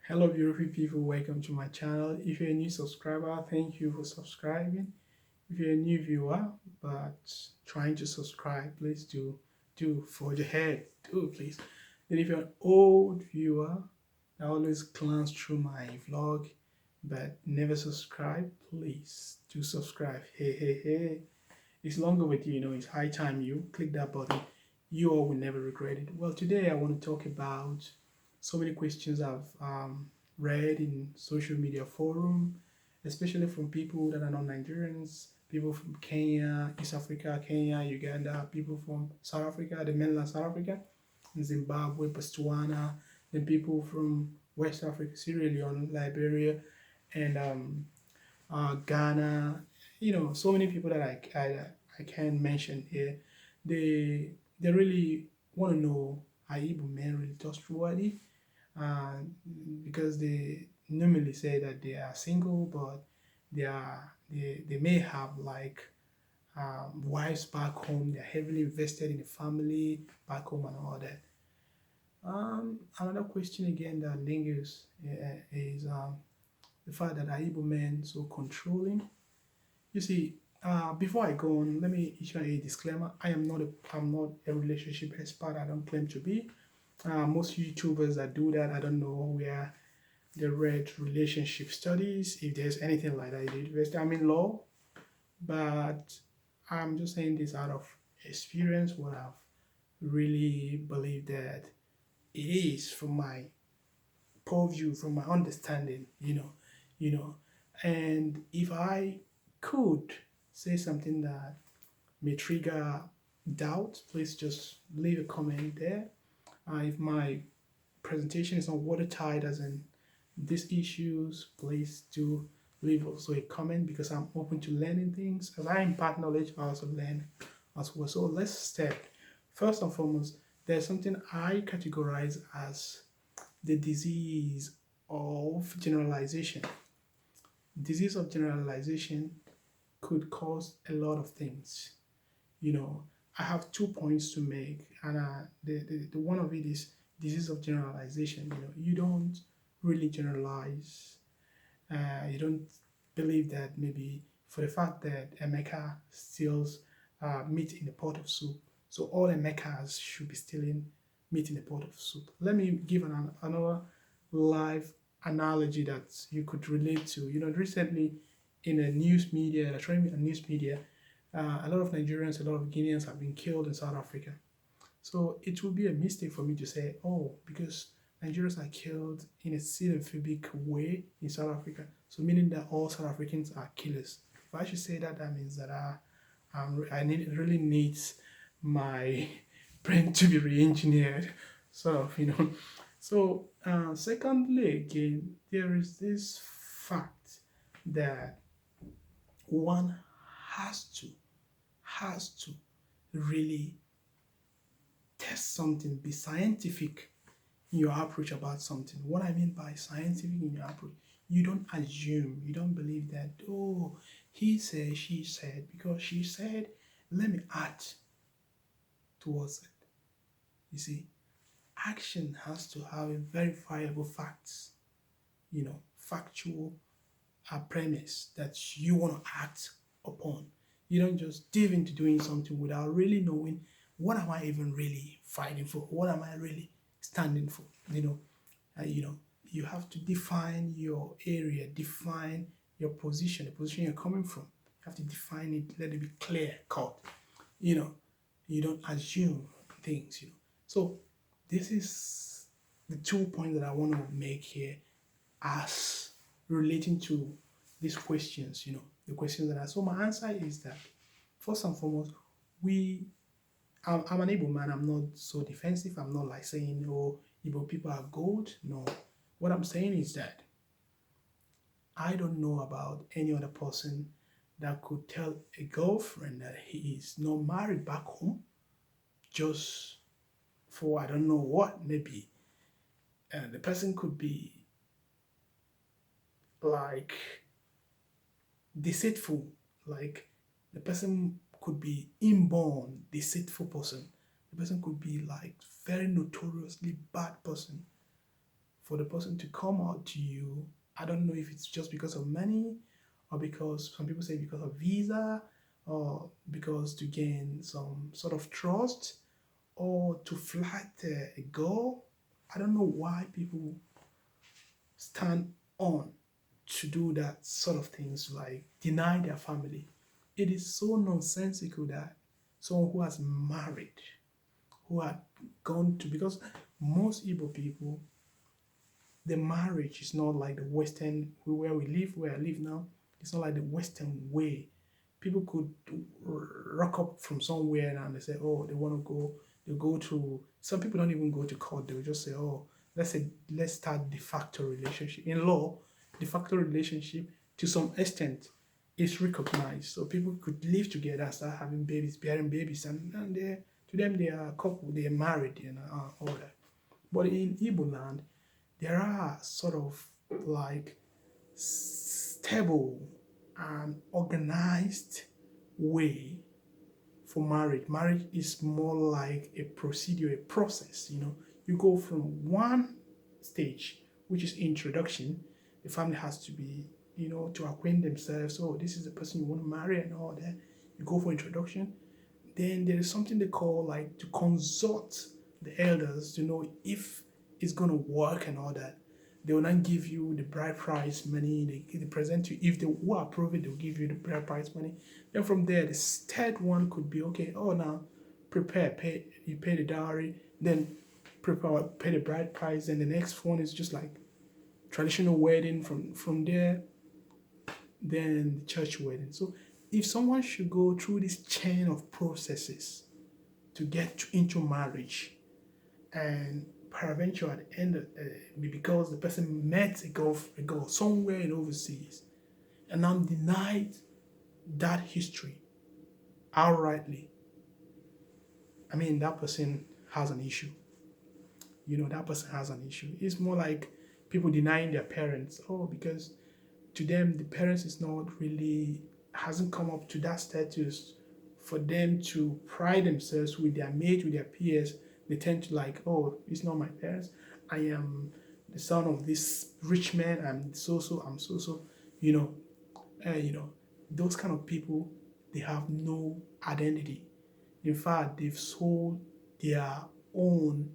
Hello, beautiful people. Welcome to my channel. If you're a new subscriber, thank you for subscribing. If you're a new viewer but trying to subscribe, please do forge ahead. Do please. Then, if you're an old viewer that always glance through my vlog but never subscribe, please do subscribe. Hey. It's long overdue. It's high time you click that button. You all will never regret it. Well, today I want to talk about so many questions I've read in social media forum, especially from people that are not Nigerians, people from Kenya, East Africa, Kenya, Uganda, people from South Africa, the mainland South Africa, Zimbabwe, Botswana, then people from West Africa, Sierra Leone, Liberia, and Ghana. So many people that I can't mention here. They really want to know, are Igbo men really trustworthy? uh, because they normally say that they are single, but they may have like wives back home. They're heavily invested in the family back home and all that. Another question again that lingers is the fact that are Igbo men so controlling? You see, before I go on, let me issue a disclaimer. I'm not a relationship expert. I don't claim to be. Most YouTubers that do that, I don't know where they read relationship studies, if there's anything like that in the university. I'm in law, but I'm just saying this out of experience, what I've really believed that it is from my purview, from my understanding, you know. And if I could say something that may trigger doubt, please just leave a comment there. If my presentation is not watertight, as in these issues, please do leave also a comment because I'm open to learning things. As I impart knowledge, I also learn as well. So let's start. First and foremost, there's something I categorize as the disease of generalization. Disease of generalization could cause a lot of things. I have 2 points to make, and the one of it is disease of generalization. You don't really generalize. You don't believe that maybe for the fact that Emeka steals meat in a pot of soup, so all Emekas should be stealing meat in a pot of soup. Let me give another live analogy that you could relate to. Recently in the news media, electronic news media, a lot of Nigerians, a lot of Guineans have been killed in South Africa. So it would be a mistake for me to say, oh, because Nigerians are killed in a xenophobic way in South Africa, so meaning that all South Africans are killers. If I should say that, that means that really needs my brain to be re-engineered, sort of, So, secondly, again, there is this fact that one has to has to really test something, be scientific in your approach about something. What I mean by scientific in your approach, you don't assume, you don't believe that, oh, he said, she said, because she said, let me act towards it. You see, action has to have a verifiable facts, factual premise that you want to act upon. You don't just dive into doing something without really knowing what am I even really fighting for? What am I really standing for? You have to define your area, define your position, the position you're coming from. You have to define it, let it be clear cut. You don't assume things. So this is the 2 points that I want to make here as relating to these questions, the questions that so my answer is that first and foremost, I'm an Igbo man. I'm not so defensive. I'm not like saying, oh, Igbo people are gold. No. What I'm saying is that I don't know about any other person that could tell a girlfriend that he is not married back home just for I don't know what, maybe. The person could be like deceitful, like the person could be inborn deceitful person. The person could be like very notoriously bad person for the person to come out to you. I don't know if it's just because of money, or because some people say because of visa, or because to gain some sort of trust, or to flatter a girl. I don't know why people stand on to do that sort of things, like deny their family. It is so nonsensical that someone who has married, who had gone to, because most Igbo people, the marriage is not like the Western, where we live, where I live now. It's not like the Western way. People could rock up from somewhere and they say, oh, they want to go. They go to. Some people don't even go to court. They will just say, oh, let's start de facto relationship. In law, de facto relationship to some extent is recognized. So people could live together, start having babies, bearing babies, and they, to them they are a couple. They are married, all that. But in Igbo land, there are sort of like stable and organized way for marriage. Marriage is more like a procedure, a process. You go from one stage, which is introduction. The family has to be, to acquaint themselves. Oh, this is the person you want to marry and all that. You go for introduction. Then there is something they call like to consult the elders to know if it's going to work and all that. They will not give you the bride price money. They present you. If they will approve it, they'll give you the bride price money. Then from there, the third one could be, okay, oh, now prepare, you pay the dowry, then prepare, pay the bride price. And the next one is just like traditional wedding. From there, then the church wedding. So if someone should go through this chain of processes to get into marriage, and peradventure at the end, because the person met a girl somewhere in overseas, and now denied that history outrightly, I mean, that person has an issue. That person has an issue. It's more like people denying their parents. Oh, because to them, the parents is not really, hasn't come up to that status for them to pride themselves with their mates, with their peers. They tend to like, oh, it's not my parents. I am the son of this rich man. I'm so. You know, you know, those kind of people, they have no identity. In fact, they've sold their own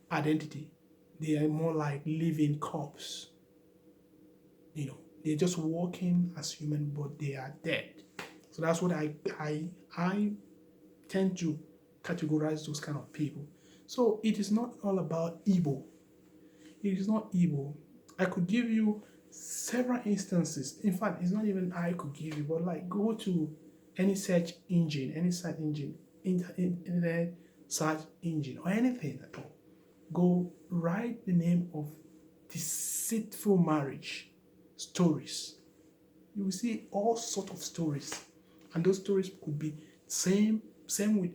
identity. They are more like living corpse. They're just walking as human, but they are dead. So that's what I tend to categorize those kind of people. So it is not all about Igbo. It is not Igbo. I could give you several instances. In fact, it's not even I could give you, but like go to any search engine, internet search engine, or anything at all. Go write the name of deceitful marriage stories. You will see all sort of stories, and those stories could be same with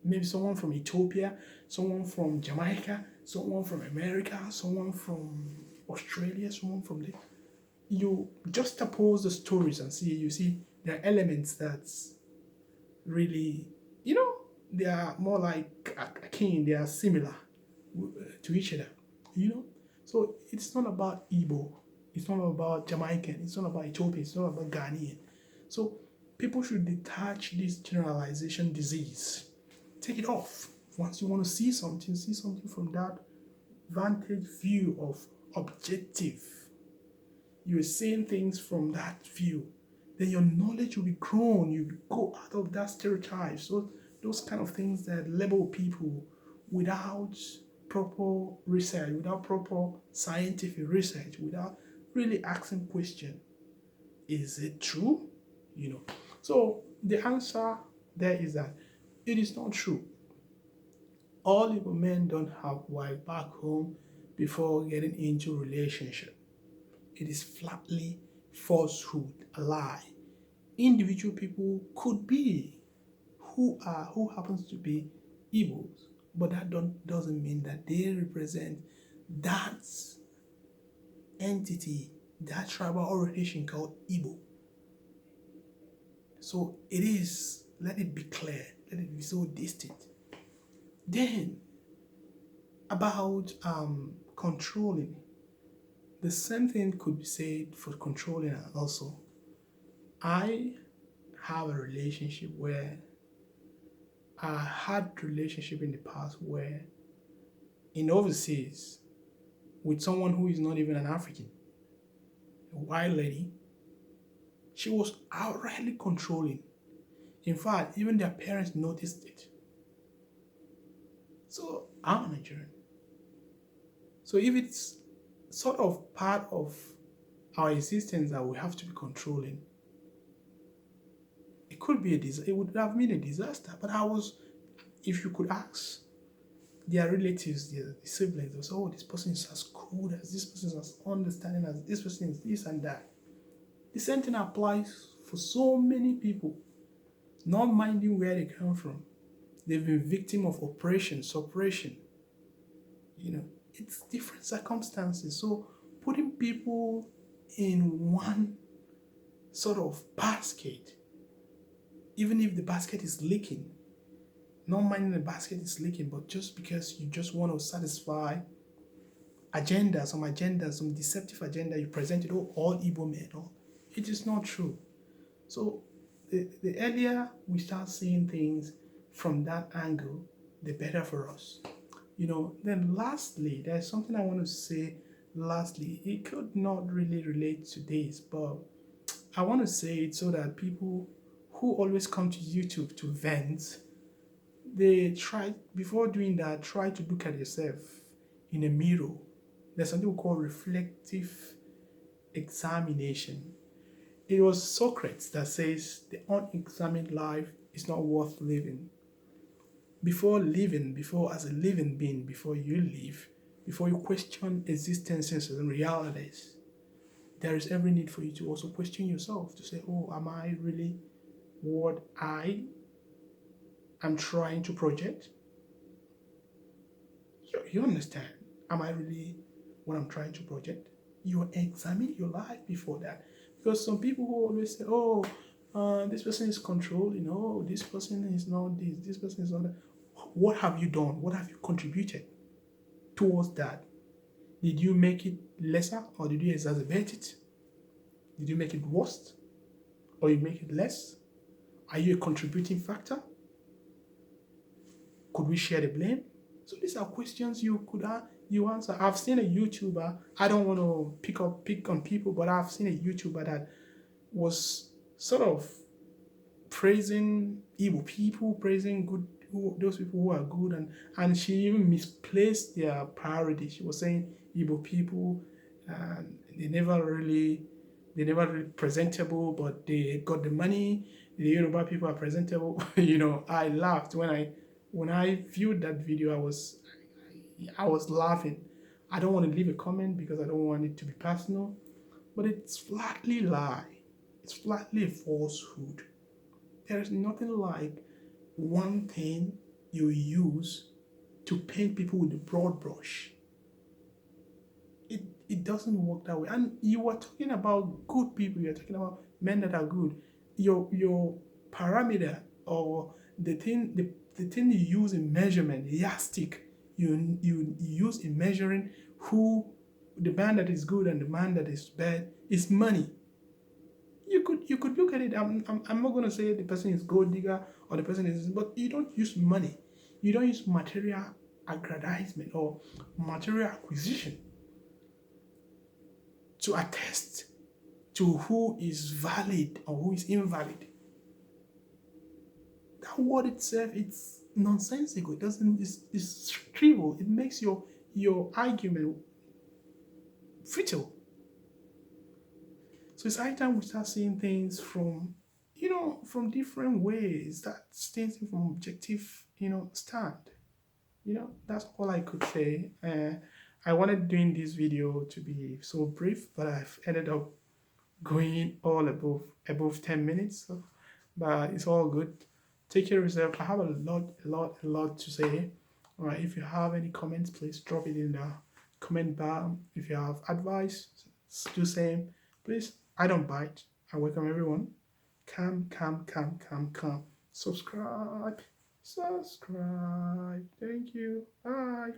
maybe someone from Ethiopia, someone from Jamaica, someone from America, someone from Australia, someone from there. You just oppose the stories and see. You see there are elements that's really, they are more like akin. They are similar to each other. So it's not about Igbo. It's not about Jamaican. It's not about Ethiopian. It's not about Ghanaian. So people should detach this generalization disease. Take it off. Once you want to see something from that vantage view of objective. You're seeing things from that view. Then your knowledge will be grown. You go out of that stereotype. So those kind of things that label people without proper research, without proper scientific research, without really asking question, is it true? So the answer there is that it is not true. All Igbo men don't have wife back home before getting into relationship. It is flatly falsehood, a lie. Individual people could be who happens to be Igbos, but that doesn't mean that they represent that entity, that tribal orientation called Igbo. So it is, let it be clear, let it be so distinct. Then, about controlling. The same thing could be said for controlling also. I have a relationship where I had relationship in the past where in overseas with someone who is not even an African, a white lady, she was outrightly controlling. In fact, even their parents noticed it. So I'm a Nigerian. So if it's sort of part of our existence that we have to be controlling, it could be it would have been a disaster. But if you could ask their relatives, their siblings, they'll say, oh, this person is as good as this person is as understanding as this person is this and that. The same thing applies for so many people, not minding where they come from. They've been victim of oppression, suppression. It's different circumstances. So putting people in one sort of basket, even if the basket is leaking, not minding the basket is leaking, but just because you just want to satisfy some deceptive agenda you presented, all Igbo men, it is not true. So the earlier we start seeing things from that angle, the better for us. Then lastly, there's something I want to say lastly. It could not really relate to this, but I want to say it so that people who always come to YouTube to vent, they try, before doing that, try to look at yourself in a mirror. There's something we call reflective examination. It was Socrates that says the unexamined life is not worth living. Before as a living being, before you live, before you question existences and realities, there is every need for you to also question yourself, to say, oh, am I really what I am trying to project? You understand? Am I really what I'm trying to project? You examine your life before that. Because some people who always say, oh, this person is controlling, oh, this person is not this person is not that. What have you done? What have you contributed towards that? Did you make it lesser or did you exacerbate it? Did you make it worse or you make it less? Are you a contributing factor? Could we share the blame? So these are questions you could answer. I've seen a YouTuber, I don't want to pick on people, but I've seen a YouTuber that was sort of praising Igbo people, praising those people who are good, and she even misplaced their priority. She was saying Igbo people, they never really presentable, but they got the money. The Yoruba people are presentable. I laughed when I viewed that video. I was laughing. I don't want to leave a comment because I don't want it to be personal, but it's flatly lie. It's flatly a falsehood. There is nothing like one thing you use to paint people with a broad brush. It doesn't work that way. And you were talking about good people. You're talking about men that are good. Your parameter or the thing you use in measurement, the yardstick you use in measuring who the man that is good and the man that is bad is money. You could look at it. I'm not going to say the person is gold digger or the person is, but you don't use money. You don't use material aggrandizement or material acquisition to attest to who is valid or who is invalid. That word itself, it's nonsensical. It doesn't. It's trivial. It makes your argument futile. So it's high time we start seeing things from different ways. That things from objective, stand. That's all I could say. I wanted doing this video to be so brief, but I've ended up going all above 10 minutes. So, but it's all good. Take care of yourself. I have a lot to say. All right. If you have any comments, please drop it in the comment bar. If you have advice, do same. Please, I don't bite. I welcome everyone. Come. Subscribe. Thank you. Bye.